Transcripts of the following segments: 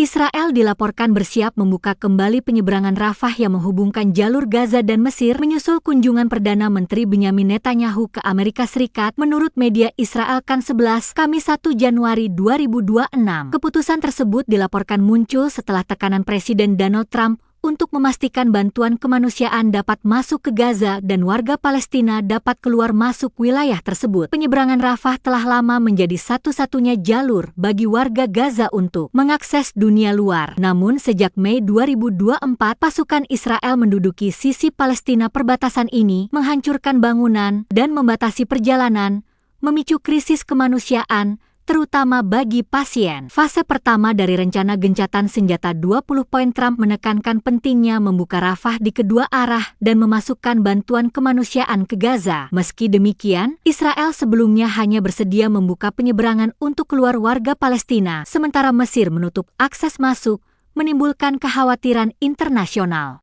Israel dilaporkan bersiap membuka kembali penyeberangan Rafah yang menghubungkan jalur Gaza dan Mesir menyusul kunjungan Perdana Menteri Benyamin Netanyahu ke Amerika Serikat menurut media Israel Kan 11, Kamis 1 Januari 2026. Keputusan tersebut dilaporkan muncul setelah tekanan Presiden Donald Trump untuk memastikan bantuan kemanusiaan dapat masuk ke Gaza dan warga Palestina dapat keluar masuk wilayah tersebut. Penyeberangan Rafah telah lama menjadi satu-satunya jalur bagi warga Gaza untuk mengakses dunia luar. Namun sejak Mei 2024, pasukan Israel menduduki sisi Palestina perbatasan ini, menghancurkan bangunan dan membatasi perjalanan, memicu krisis kemanusiaan, terutama bagi pasien. Fase pertama dari rencana gencatan senjata 20 poin Trump menekankan pentingnya membuka Rafah di kedua arah dan memasukkan bantuan kemanusiaan ke Gaza. Meski demikian, Israel sebelumnya hanya bersedia membuka penyeberangan untuk keluar warga Palestina, sementara Mesir menutup akses masuk, menimbulkan kekhawatiran internasional.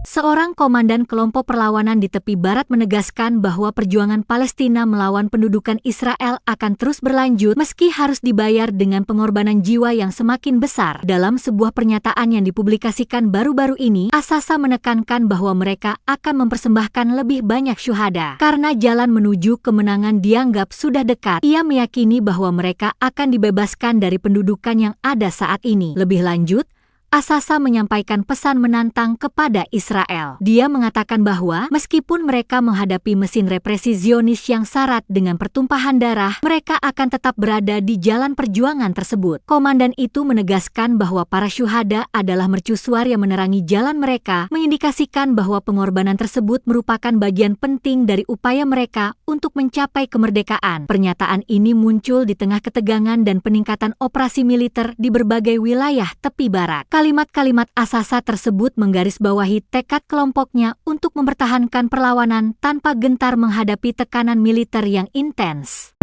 Seorang komandan kelompok perlawanan di tepi barat menegaskan bahwa perjuangan Palestina melawan pendudukan Israel akan terus berlanjut meski harus dibayar dengan pengorbanan jiwa yang semakin besar. Dalam sebuah pernyataan yang dipublikasikan baru-baru ini, Asasa menekankan bahwa mereka akan mempersembahkan lebih banyak syuhada. Karena jalan menuju kemenangan dianggap sudah dekat, ia meyakini bahwa mereka akan dibebaskan dari pendudukan yang ada saat ini. Lebih lanjut, Asasa menyampaikan pesan menantang kepada Israel. Dia mengatakan bahwa meskipun mereka menghadapi mesin represi Zionis yang syarat dengan pertumpahan darah, mereka akan tetap berada di jalan perjuangan tersebut. Komandan itu menegaskan bahwa para syuhada adalah mercusuar yang menerangi jalan mereka, mengindikasikan bahwa pengorbanan tersebut merupakan bagian penting dari upaya mereka untuk mencapai kemerdekaan. Pernyataan ini muncul di tengah ketegangan dan peningkatan operasi militer di berbagai wilayah tepi barat. Kalimat-kalimat Asasa tersebut menggarisbawahi tekad kelompoknya untuk mempertahankan perlawanan tanpa gentar menghadapi tekanan militer yang intens.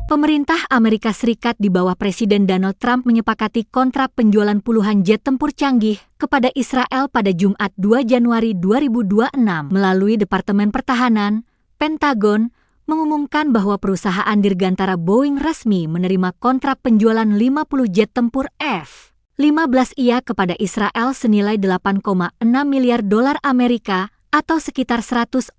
Pemerintah Amerika Serikat di bawah Presiden Donald Trump menyepakati kontrak penjualan puluhan jet tempur canggih kepada Israel pada Jumat 2 Januari 2026 melalui Departemen Pertahanan. Pentagon mengumumkan bahwa perusahaan dirgantara Boeing resmi menerima kontrak penjualan 50 jet tempur F-15I kepada Israel senilai 8,6 miliar dolar Amerika atau sekitar 144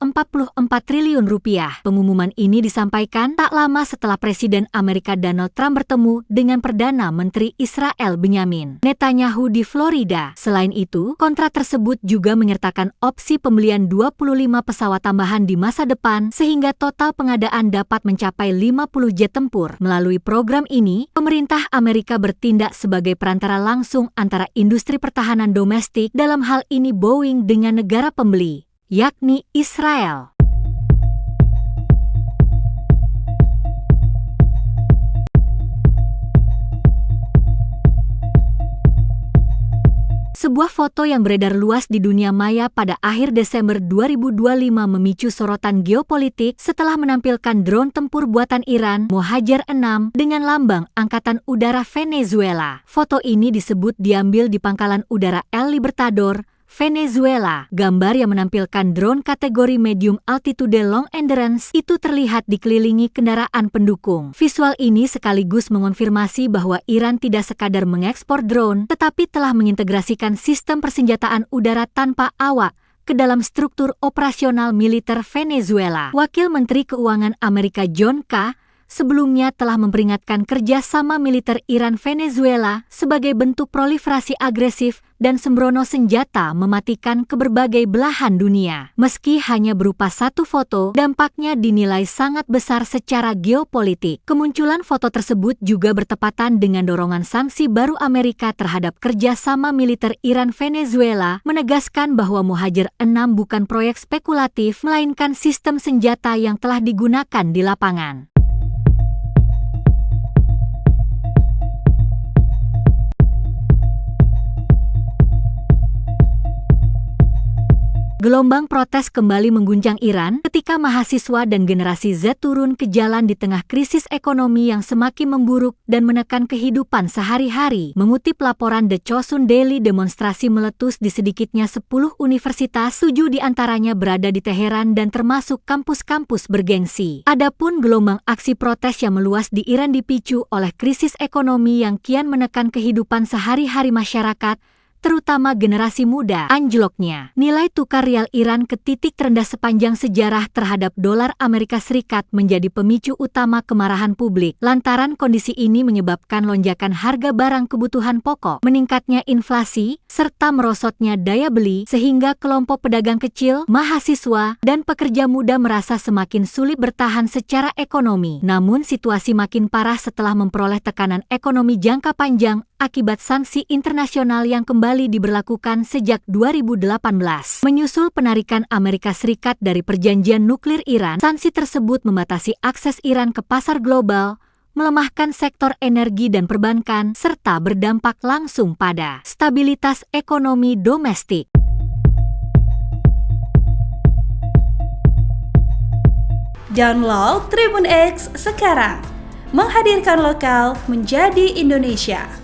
triliun rupiah. Pengumuman ini disampaikan tak lama setelah Presiden Amerika Donald Trump bertemu dengan Perdana Menteri Israel Benyamin Netanyahu di Florida. Selain itu, kontrak tersebut juga menyertakan opsi pembelian 25 pesawat tambahan di masa depan sehingga total pengadaan dapat mencapai 50 jet tempur. Melalui program ini, pemerintah Amerika bertindak sebagai perantara langsung antara industri pertahanan domestik, dalam hal ini Boeing, dengan negara pembeli, yakni Israel. Sebuah foto yang beredar luas di dunia maya pada akhir Desember 2025 memicu sorotan geopolitik setelah menampilkan drone tempur buatan Iran Mohajer 6 dengan lambang Angkatan Udara Venezuela. Foto ini disebut diambil di Pangkalan Udara El Libertador, Venezuela. Gambar yang menampilkan drone kategori medium altitude long endurance itu terlihat dikelilingi kendaraan pendukung. Visual ini sekaligus mengonfirmasi bahwa Iran tidak sekadar mengekspor drone, tetapi telah mengintegrasikan sistem persenjataan udara tanpa awak ke dalam struktur operasional militer Venezuela. Wakil Menteri Keuangan Amerika John K. sebelumnya telah memperingatkan kerjasama militer Iran-Venezuela sebagai bentuk proliferasi agresif dan sembrono senjata mematikan ke berbagai belahan dunia. Meski hanya berupa satu foto, dampaknya dinilai sangat besar secara geopolitik. Kemunculan foto tersebut juga bertepatan dengan dorongan sanksi baru Amerika terhadap kerjasama militer Iran-Venezuela, menegaskan bahwa Mohajer 6 bukan proyek spekulatif, melainkan sistem senjata yang telah digunakan di lapangan. Gelombang protes kembali mengguncang Iran ketika mahasiswa dan generasi Z turun ke jalan di tengah krisis ekonomi yang semakin memburuk dan menekan kehidupan sehari-hari. Mengutip laporan The Chosun Daily, demonstrasi meletus di sedikitnya 10 universitas, 7 diantaranya berada di Teheran dan termasuk kampus-kampus bergengsi. Adapun gelombang aksi protes yang meluas di Iran dipicu oleh krisis ekonomi yang kian menekan kehidupan sehari-hari masyarakat, terutama generasi muda. Anjloknya nilai tukar rial Iran ke titik terendah sepanjang sejarah terhadap dolar Amerika Serikat menjadi pemicu utama kemarahan publik. Lantaran kondisi ini menyebabkan lonjakan harga barang kebutuhan pokok, meningkatnya inflasi, serta merosotnya daya beli, sehingga kelompok pedagang kecil, mahasiswa, dan pekerja muda merasa semakin sulit bertahan secara ekonomi. Namun situasi makin parah setelah memperoleh tekanan ekonomi jangka panjang akibat sanksi internasional yang kembali diberlakukan sejak 2018. Menyusul penarikan Amerika Serikat dari perjanjian nuklir Iran, sanksi tersebut membatasi akses Iran ke pasar global, melemahkan sektor energi dan perbankan, serta berdampak langsung pada stabilitas ekonomi domestik. Download Tribun X sekarang, menghadirkan lokal menjadi Indonesia.